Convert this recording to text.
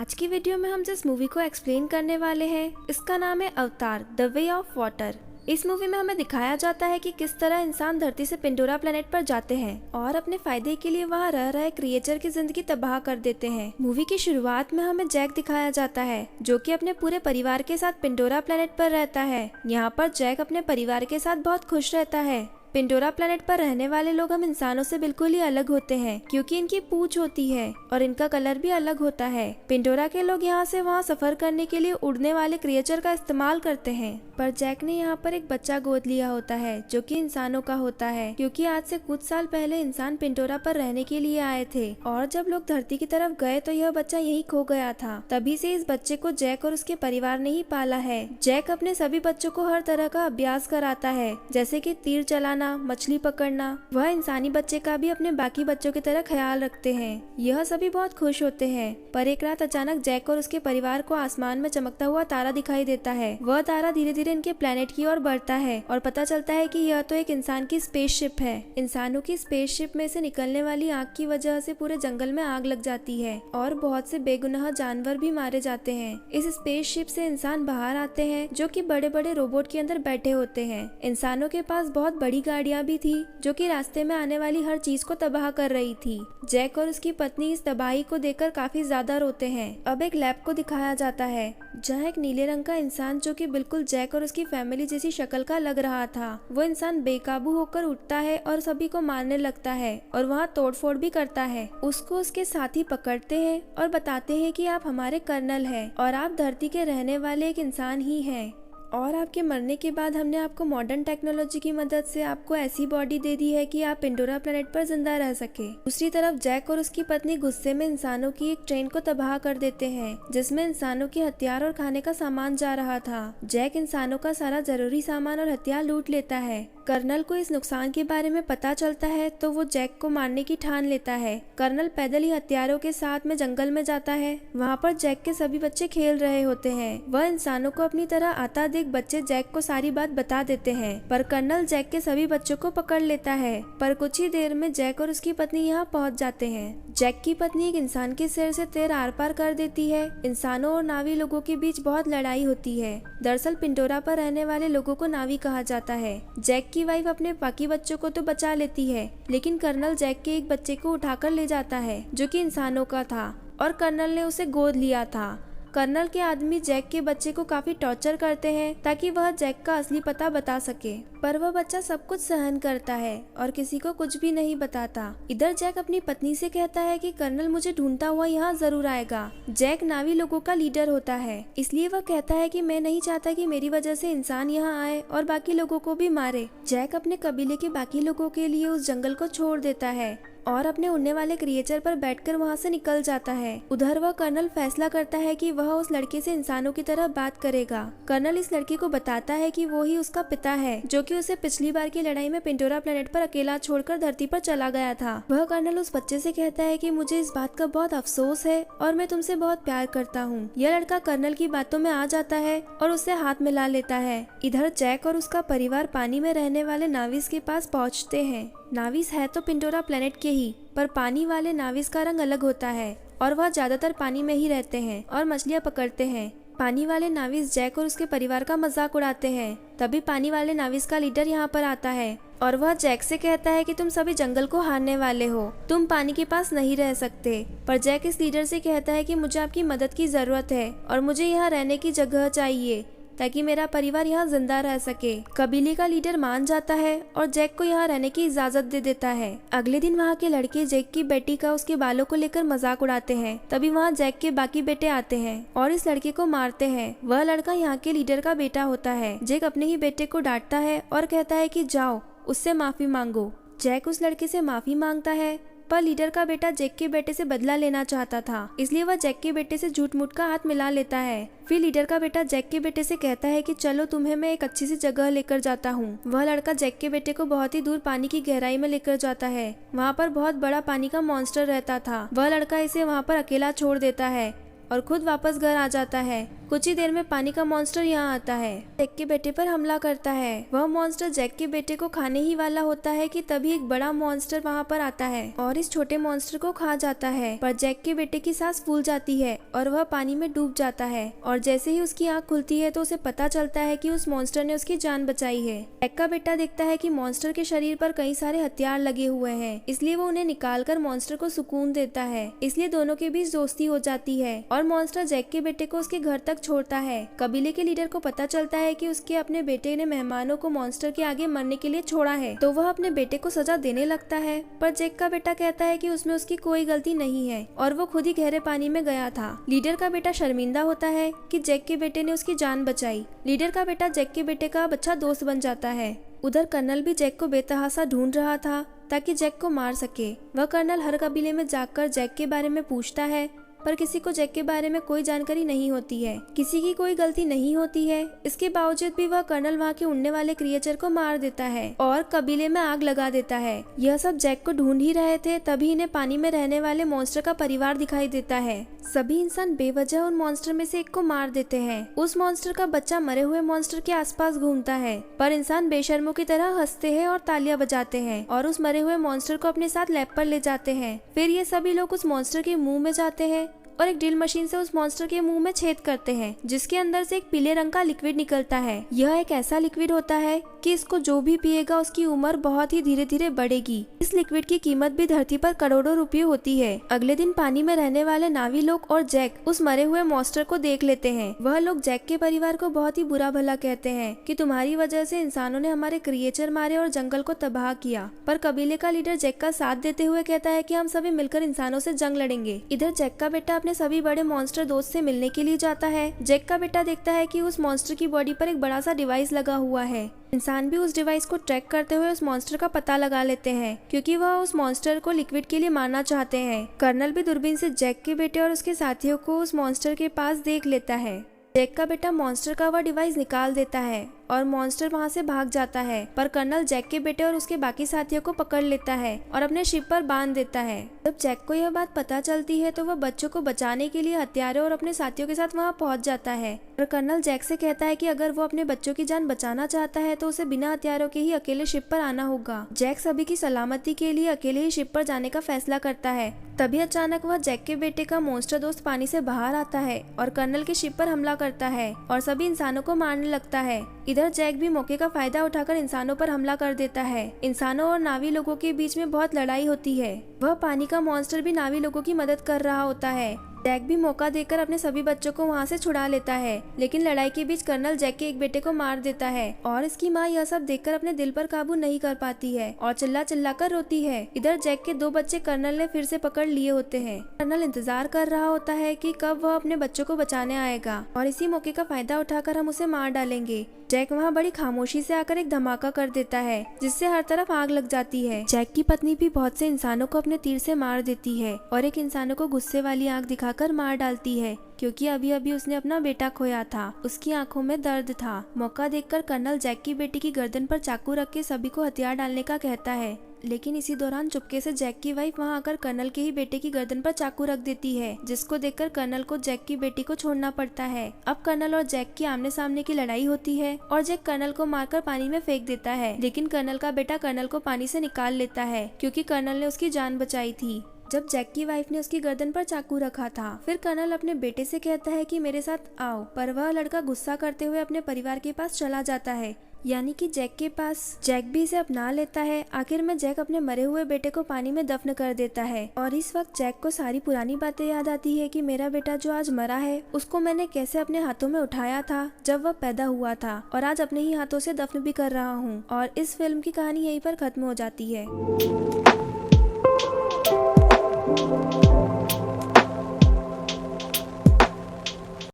आज की वीडियो में हम जिस मूवी को एक्सप्लेन करने वाले हैं इसका नाम है अवतार द वे ऑफ वाटर। इस मूवी में हमें दिखाया जाता है कि किस तरह इंसान धरती से पिंडोरा प्लेनेट पर जाते हैं और अपने फायदे के लिए वहां रह रहे क्रिएचर की जिंदगी तबाह कर देते हैं। मूवी की शुरुआत में हमें जैक दिखाया जाता है जो कि अपने पूरे परिवार के साथ पिंडोरा प्लेनेट पर रहता है। यहाँ पर जैक अपने परिवार के साथ बहुत खुश रहता है। पिंडोरा प्लेनेट पर रहने वाले लोग हम इंसानों से बिल्कुल ही अलग होते हैं क्योंकि इनकी पूंछ होती है और इनका कलर भी अलग होता है। पिंडोरा के लोग यहाँ से वहाँ सफर करने के लिए उड़ने वाले क्रिएचर का इस्तेमाल करते हैं, पर जैक ने यहाँ पर एक बच्चा गोद लिया होता है जो कि इंसानों का होता है क्योंकि आज से कुछ साल पहले इंसान पिंडोरा पर रहने के लिए आए थे और जब लोग धरती की तरफ गए तो यह बच्चा यहीं खो गया था। तभी से इस बच्चे को जैक और उसके परिवार ने ही पाला है। जैक अपने सभी बच्चों को हर तरह का अभ्यास कराता है, जैसे कि तीर चलाना, मछली पकड़ना। वह इंसानी बच्चे का भी अपने बाकी बच्चों की तरह ख्याल रखते हैं। यह सभी बहुत खुश होते हैं, पर एक रात अचानक जैक और उसके परिवार को आसमान में चमकता हुआ तारा दिखाई देता है। वह तारा धीरे धीरे इनके प्लेनेट की ओर बढ़ता है और पता चलता है कि यह तो एक इंसान की स्पेसशिप है। इंसानों की स्पेसशिप में से निकलने वाली आग की वजह से पूरे जंगल में आग लग जाती है और बहुत से बेगुनाह जानवर भी मारे जाते हैं। इस स्पेसशिप से इंसान बाहर आते हैं जो कि बड़े बड़े रोबोट के अंदर बैठे होते हैं। इंसानों के पास बहुत बड़ी गाड़ियां भी थी जो कि रास्ते में आने वाली हर चीज को तबाह कर रही थी। जैक और उसकी पत्नी इस तबाही को देखकर काफी ज्यादा रोते हैं। अब एक लैब को दिखाया जाता है जहाँ एक नीले रंग का इंसान जो कि बिल्कुल जैक और उसकी फैमिली जैसी शक्ल का लग रहा था, वो इंसान बेकाबू होकर उठता है और सभी को मारने लगता है और वहाँ तोड़फोड़ भी करता है। उसको उसके साथी पकड़ते हैं और बताते हैं कि आप हमारे कर्नल हैं और आप धरती के रहने वाले एक इंसान ही हैं और आपके मरने के बाद हमने आपको मॉडर्न टेक्नोलॉजी की मदद से आपको ऐसी बॉडी दे दी है कि आप पिंडोरा प्लेनेट पर जिंदा रह सके। दूसरी तरफ जैक और उसकी पत्नी गुस्से में इंसानों की एक ट्रेन को तबाह कर देते हैं जिसमें इंसानों के हथियार और खाने का सामान जा रहा था। जैक इंसानों का सारा जरूरी सामान और हथियार लूट लेता है। कर्नल को इस नुकसान के बारे में पता चलता है तो वो जैक को मारने की ठान लेता है। कर्नल पैदल ही हथियारों के साथ में जंगल में जाता है। वहाँ पर जैक के सभी बच्चे खेल रहे होते हैं। वह इंसानों को अपनी तरह आता देख बच्चे जैक को सारी बात बता देते हैं, पर कर्नल जैक के सभी बच्चों को पकड़ लेता है। पर कुछ ही देर में जैक और उसकी पत्नी यहाँ पहुँच जाते हैं। जैक की पत्नी एक इंसान के सिर से तीर आर पार कर देती है। इंसानों और नावी लोगों के बीच बहुत लड़ाई होती है। दरअसल पिंडोरा पर रहने वाले लोगों को नावी कहा जाता है। जैक की वाइफ अपने बाकी बच्चों को तो बचा लेती है, लेकिन कर्नल जैक के एक बच्चे को उठाकर ले जाता है जो कि इंसानों का था और कर्नल ने उसे गोद लिया था। कर्नल के आदमी जैक के बच्चे को काफी टॉर्चर करते हैं ताकि वह जैक का असली पता बता सके, पर वह बच्चा सब कुछ सहन करता है और किसी को कुछ भी नहीं बताता। इधर जैक अपनी पत्नी से कहता है कि कर्नल मुझे ढूंढता हुआ यहाँ जरूर आएगा। जैक नावी लोगों का लीडर होता है, इसलिए वह कहता है कि मैं नहीं चाहता कि मेरी वजह से इंसान यहाँ आए और बाकी लोगों को भी मारे। जैक अपने कबीले के बाकी लोगों के लिए उस जंगल को छोड़ देता है और अपने उड़ने वाले क्रिएचर पर बैठकर वहां से निकल जाता है। उधर वह कर्नल फैसला करता है कि वह उस लड़के से इंसानों की तरह बात करेगा। कर्नल इस लड़के को बताता है कि वो ही उसका पिता है जो कि उसे पिछली बार की लड़ाई में पिंडोरा प्लेनेट पर अकेला छोड़कर धरती पर चला गया था। वह कर्नल उस बच्चे से कहता है कि मुझे इस बात का बहुत अफसोस है और मैं तुमसे बहुत प्यार करता हूँ। यह लड़का कर्नल की बातों में आ जाता है और उससे हाथ मिला लेता है। इधर जैक और उसका परिवार पानी में रहने वाले नाविस के पास पहुँचते हैं। नाविस है तो पिंडोरा प्लेनेट के ही, पर पानी वाले नाविस का रंग अलग होता है और वह ज्यादातर पानी में ही रहते हैं और मछलियाँ पकड़ते हैं। पानी वाले नाविस जैक और उसके परिवार का मजाक उड़ाते हैं। तभी पानी वाले नाविस का लीडर यहाँ पर आता है और वह जैक से कहता है कि तुम सभी जंगल को हारने वाले हो, तुम पानी के पास नहीं रह सकते। पर जैक इस लीडर से कहता है कि मुझे आपकी मदद की जरूरत है और मुझे यहाँ रहने की जगह चाहिए ताकि मेरा परिवार यहाँ जिंदा रह सके। कबीले का लीडर मान जाता है और जैक को यहाँ रहने की इजाजत दे देता है। अगले दिन वहाँ के लड़के जैक की बेटी का उसके बालों को लेकर मजाक उड़ाते हैं। तभी वहाँ जैक के बाकी बेटे आते हैं और इस लड़के को मारते हैं। वह लड़का यहाँ के लीडर का बेटा होता है। जैक अपने ही बेटे को डांटता है और कहता है कि जाओ उससे माफी मांगो। जैक उस लड़के से माफी मांगता है, पर लीडर का बेटा जैक के बेटे से बदला लेना चाहता था, इसलिए वह जैक के बेटे से झूठ मूठ का हाथ मिला लेता है। फिर लीडर का बेटा जैक के बेटे से कहता है कि चलो तुम्हें मैं एक अच्छी सी जगह लेकर जाता हूँ। वह लड़का जैक के बेटे को बहुत ही दूर पानी की गहराई में लेकर जाता है। वहाँ पर बहुत बड़ा पानी का मॉन्स्टर रहता था। वह लड़का इसे वहाँ पर अकेला छोड़ देता है और खुद वापस घर आ जाता है। कुछ ही देर में पानी का मॉन्स्टर यहाँ आता है, जैक के बेटे पर हमला करता है। वह मॉन्स्टर जैक के बेटे को खाने ही वाला होता है कि तभी एक बड़ा मॉन्स्टर वहाँ पर आता है और इस छोटे मॉन्स्टर को खा जाता है। पर जैक के बेटे की सांस फूल जाती है और वह पानी में डूब जाता है और जैसे ही उसकी आँख खुलती है तो उसे पता चलता है कि उस मॉन्स्टर ने उसकी जान बचाई है। जैक का बेटा देखता है कि मॉन्स्टर के शरीर पर कई सारे हथियार लगे हुए हैं, इसलिए वो उन्हें निकालकर मॉन्स्टर को सुकून देता है। इसलिए दोनों के बीच दोस्ती हो जाती है और मॉन्स्टर जैक के बेटे को उसके घर तक छोड़ता है। कबीले के लीडर को पता चलता है कि उसके अपने बेटे ने मेहमानों को मॉन्स्टर के आगे मरने के लिए छोड़ा है, तो वह अपने बेटे को सजा देने लगता है। पर जैक का बेटा कहता है कि उसमें उसकी कोई गलती नहीं है और वो खुद ही गहरे पानी में गया था। लीडर का बेटा शर्मिंदा होता है कि जैक के बेटे ने उसकी जान बचाई। लीडर का बेटा जैक के बेटे का अब अच्छा दोस्त बन जाता है। उधर कर्नल भी जैक को बेतहासा ढूंढ रहा था ताकि जैक को मार सके। वह कर्नल हर कबीले में जाकर जैक के बारे में पूछता है, पर किसी को जैक के बारे में कोई जानकारी नहीं होती है। किसी की कोई गलती नहीं होती है। इसके बावजूद भी वह कर्नल वहाँ के उड़ने वाले क्रिएचर को मार देता है और कबीले में आग लगा देता है। यह सब जैक को ढूंढ ही रहे थे, तभी इन्हें पानी में रहने वाले मॉन्स्टर का परिवार दिखाई देता है। सभी इंसान बेवजह उन मॉन्स्टर में से एक को मार देते हैं। उस मॉन्स्टर का बच्चा मरे हुए मॉन्स्टर के आसपास घूमता है, पर इंसान बेशर्मों की तरह हंसते हैं और तालियां बजाते हैं और उस मरे हुए मॉन्स्टर को अपने साथ लैब पर ले जाते हैं। फिर ये सभी लोग उस मॉन्स्टर के मुंह में जाते हैं और एक ड्रिल मशीन से उस मॉन्स्टर के मुंह में छेद करते हैं, जिसके अंदर से एक पीले रंग का लिक्विड निकलता है। यह एक ऐसा लिक्विड होता है कि इसको जो भी पिएगा उसकी उम्र बहुत ही धीरे धीरे बढ़ेगी। इस लिक्विड की कीमत भी धरती पर करोड़ों रुपए होती है। अगले दिन पानी में रहने वाले नावी लोग और जैक उस मरे हुए मॉन्स्टर को देख लेते हैं। वह लोग जैक के परिवार को बहुत ही बुरा भला कहते हैं कि तुम्हारी वजह से इंसानों ने हमारे क्रिएचर मारे और जंगल को तबाह किया। पर कबीले का लीडर जैक का साथ देते हुए कहता है कि हम सभी मिलकर इंसानों से जंग लड़ेंगे। इधर जैक का बेटा अपने सभी बड़े मॉन्स्टर दोस्त से मिलने के लिए जाता है। जैक का बेटा देखता है कि उस मॉन्स्टर की बॉडी पर एक बड़ा सा डिवाइस लगा हुआ है। इंसान भी उस डिवाइस को ट्रैक करते हुए उस मॉन्स्टर का पता लगा लेते हैं, क्योंकि वह उस मॉन्स्टर को लिक्विड के लिए मारना चाहते हैं। कर्नल भी दूरबीन से जैक के बेटे और उसके साथियों को उस मॉन्स्टर के पास देख लेता है। जैक का बेटा मॉन्स्टर का वह डिवाइस निकाल देता है और मॉन्स्टर वहां से भाग जाता है, पर कर्नल जैक के बेटे और उसके बाकी साथियों को पकड़ लेता है और अपने शिप पर बांध देता है। जब जैक को यह बात पता चलती है तो वह बच्चों को बचाने के लिए हथियारों और अपने साथियों के साथ वहां पहुंच जाता है। और कर्नल जैक से कहता है कि अगर वो अपने बच्चों की जान बचाना चाहता है तो उसे बिना हथियारों के ही अकेले शिप पर आना होगा। जैक सभी की सलामती के लिए अकेले ही शिप पर जाने का फैसला करता है। तभी अचानक वह जैक के बेटे का मॉन्स्टर दोस्त पानी से बाहर आता है और कर्नल के शिप पर हमला करता है और सभी इंसानों को मारने लगता है। इधर जैक भी मौके का फायदा उठाकर इंसानों पर हमला कर देता है। इंसानों और नावी लोगों के बीच में बहुत लड़ाई होती है। वह पानी का मॉन्स्टर भी नावी लोगों की मदद कर रहा होता है। जैक भी मौका देकर अपने सभी बच्चों को वहां से छुड़ा लेता है, लेकिन लड़ाई के बीच कर्नल जैक के एक बेटे को मार देता है और इसकी माँ यह सब देखकर अपने दिल पर काबू नहीं कर पाती है और चिल्ला चिल्ला कर रोती है। इधर जैक के 2 बच्चे कर्नल ने फिर से पकड़ लिए होते हैं। कर्नल इंतजार कर रहा होता है कि कब वह अपने बच्चों को बचाने आएगा और इसी मौके का फायदा उठाकर हम उसे मार डालेंगे। जैक वहाँ बड़ी खामोशी से आकर एक धमाका कर देता है, जिससे हर तरफ आग लग जाती है। जैक की पत्नी भी बहुत से इंसानों को अपने तीर से मार देती है और एक इंसानों को गुस्से वाली आंख दिखाकर मार डालती है, क्योंकि अभी अभी उसने अपना बेटा खोया था। उसकी आंखों में दर्द था। मौका देखकर कर्नल जैक की बेटी की गर्दन पर चाकू रख के सभी को हथियार डालने का कहता है, लेकिन इसी दौरान चुपके से जैक की वाइफ वहां आकर कर्नल के ही बेटे की गर्दन पर चाकू रख देती है, जिसको देखकर कर्नल को जैक की बेटी को छोड़ना पड़ता है। अब कर्नल और जैक की आमने सामने की लड़ाई होती है और जैक कर्नल को मारकर पानी में फेंक देता है, लेकिन कर्नल का बेटा कर्नल को पानी से निकाल लेता है, क्योंकि कर्नल ने उसकी जान बचाई थी जब जैक की वाइफ ने उसकी गर्दन पर चाकू रखा था। फिर कर्नल अपने बेटे से कहता है कि मेरे साथ आओ, पर वह लड़का गुस्सा करते हुए अपने परिवार के पास चला जाता है, यानी कि जैक के पास। जैक भी इसे अपना लेता है। आखिर में जैक अपने मरे हुए बेटे को पानी में दफन कर देता है और इस वक्त जैक को सारी पुरानी बातें याद आती है कि मेरा बेटा जो आज मरा है उसको मैंने कैसे अपने हाथों में उठाया था जब वह पैदा हुआ था और आज अपने ही हाथों से दफन भी कर रहा हूँ। और इस फिल्म की कहानी यहीं पर खत्म हो जाती है।